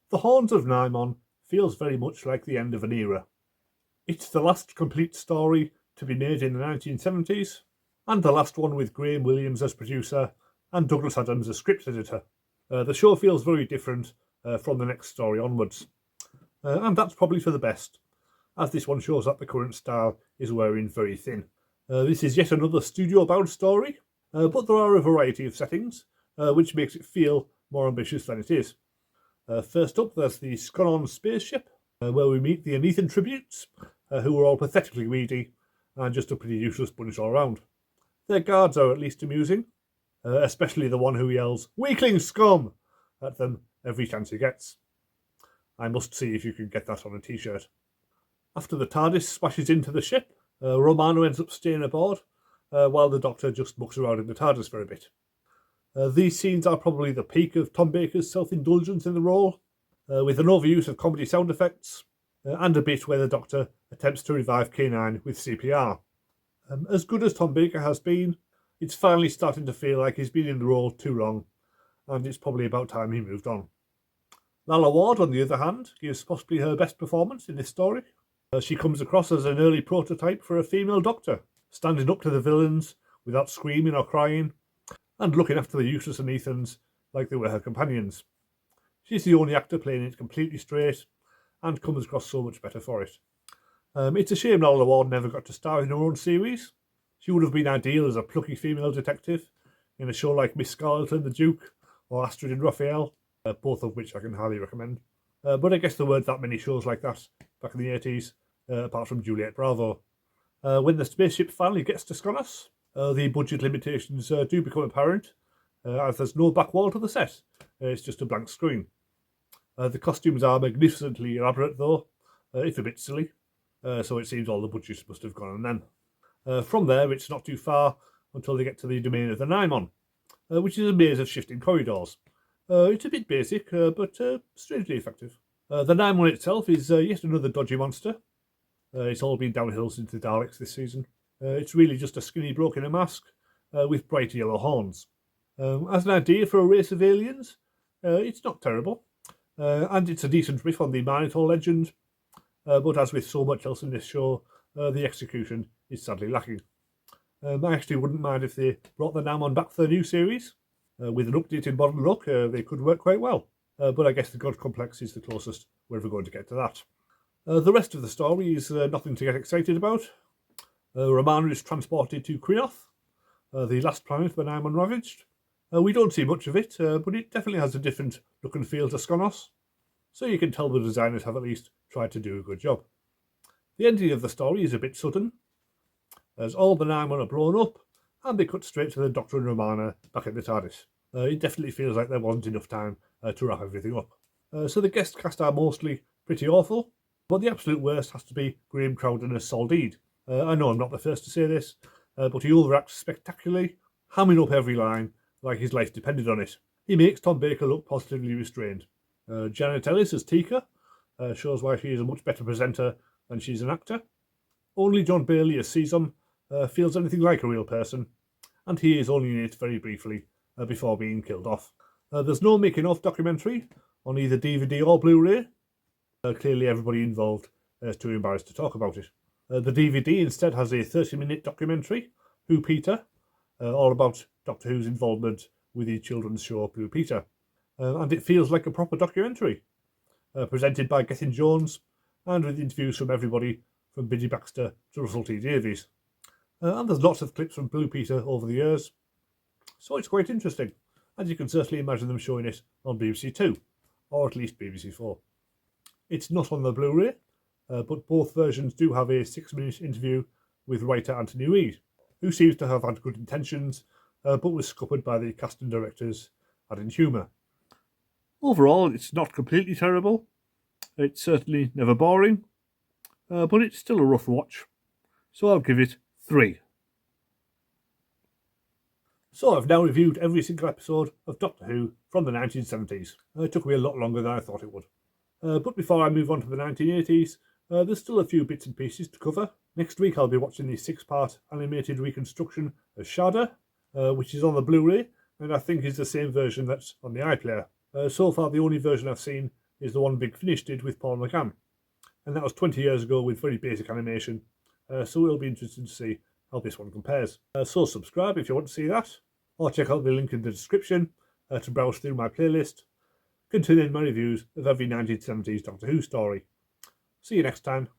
The Horns of Nimon feels very much like the end of an era. It's the last complete story to be made in the 1970s, and the last one with Graham Williams as producer and Douglas Adams as script editor. The show feels very different from the next story onwards, and that's probably for the best, as this one shows that the current style is wearing very thin. This is yet another studio-bound story, but there are a variety of settings, which makes it feel more ambitious than it is. First up, there's the Skonnon spaceship, where we meet the Anethan tributes, who are all pathetically weedy and just a pretty useless bunch all round. Their guards are at least amusing, especially the one who yells, "Weakling scum!" at them every chance he gets. I must see if you can get that on a t-shirt. After the TARDIS smashes into the ship, Romano ends up staying aboard, while the Doctor just mucks around in the TARDIS for a bit. These scenes are probably the peak of Tom Baker's self-indulgence in the role, with an overuse of comedy sound effects, and a bit where the Doctor attempts to revive K9 with CPR. As good as Tom Baker has been, it's finally starting to feel like he's been in the role too long, and it's probably about time he moved on. Lalla Ward, on the other hand, gives possibly her best performance in this story. She comes across as an early prototype for a female Doctor, standing up to the villains without screaming or crying, and looking after the useless Anethans like they were her companions. She's the only actor playing it completely straight, and comes across so much better for it. It's a shame Lalla Ward never got to star in her own series. She would have been ideal as a plucky female detective in a show like Miss Scarlet and the Duke, or Astrid and Raphael, both of which I can highly recommend. But I guess there weren't that many shows like that back in the 80s, apart from Juliet Bravo. When the spaceship finally gets to Skonnos, the budget limitations do become apparent, as there's no back wall to the set. It's just a blank screen. The costumes are magnificently elaborate though, if a bit silly, so it seems all the budget must have gone on then. From there, it's not too far until they get to the domain of the Nimon, which is a maze of shifting corridors. It's a bit basic, but strangely effective. The Nimon itself is yet another dodgy monster. It's all been downhill since the Daleks this season. It's really just a skinny bloke in a mask with bright yellow horns. As an idea for a race of aliens, it's not terrible, and it's a decent riff on the Minotaur legend, but as with so much else in this show, the execution is sadly lacking. I actually wouldn't mind if they brought the Nimon back for the new series. With an updated modern look, they could work quite well, but I guess the God Complex is the closest we're ever going to get to that. The rest of the story is nothing to get excited about. Romana is transported to Krinoth, the last planet the Nimon ravaged. We don't see much of it, but it definitely has a different look and feel to Skonnos, so you can tell the designers have at least tried to do a good job. The ending of the story is a bit sudden, as all the Nimon are blown up, and they cut straight to the Doctor and Romana back at the TARDIS. It definitely feels like there wasn't enough time to wrap everything up. So the guest cast are mostly pretty awful, but the absolute worst has to be Graham Crowden as Soldeed. I know I'm not the first to say this, but he overacts spectacularly, hamming up every line like his life depended on it. He makes Tom Baker look positively restrained. Janet Ellis as Tika shows why she is a much better presenter than she's an actor. Only John Bailey as Sesam feels anything like a real person, and he is only in it very briefly before being killed off. There's no making-of documentary on either DVD or Blu-ray. Clearly everybody involved is too embarrassed to talk about it. The DVD instead has a 30-minute documentary, Who Peter, all about Doctor Who's involvement with the children's show Blue Peter. And it feels like a proper documentary, presented by Gethin Jones, and with interviews from everybody from Biddy Baxter to Russell T Davies. And there's lots of clips from Blue Peter over the years, so it's quite interesting, and you can certainly imagine them showing it on BBC Two, or at least BBC Four. It's not on the Blu-ray, but both versions do have a 6-minute interview with writer Anthony Reid, who seems to have had good intentions, but was scuppered by the casting directors adding humour. Overall, it's not completely terrible. It's certainly never boring, but it's still a rough watch, so I'll give it 3. So I've now reviewed every single episode of Doctor Who from the 1970s. It took me a lot longer than I thought it would. But before I move on to the 1980s, there's still a few bits and pieces to cover. Next week I'll be watching the 6-part animated reconstruction of Shada, which is on the Blu-ray and I think is the same version that's on the iPlayer. So far, the only version I've seen is the one Big Finish did with Paul McGann, and that was 20 years ago with very basic animation. So it'll be interesting to see how this one compares. So subscribe if you want to see that, or check out the link in the description to browse through my playlist containing my reviews of every 1970s Doctor Who story. See you next time.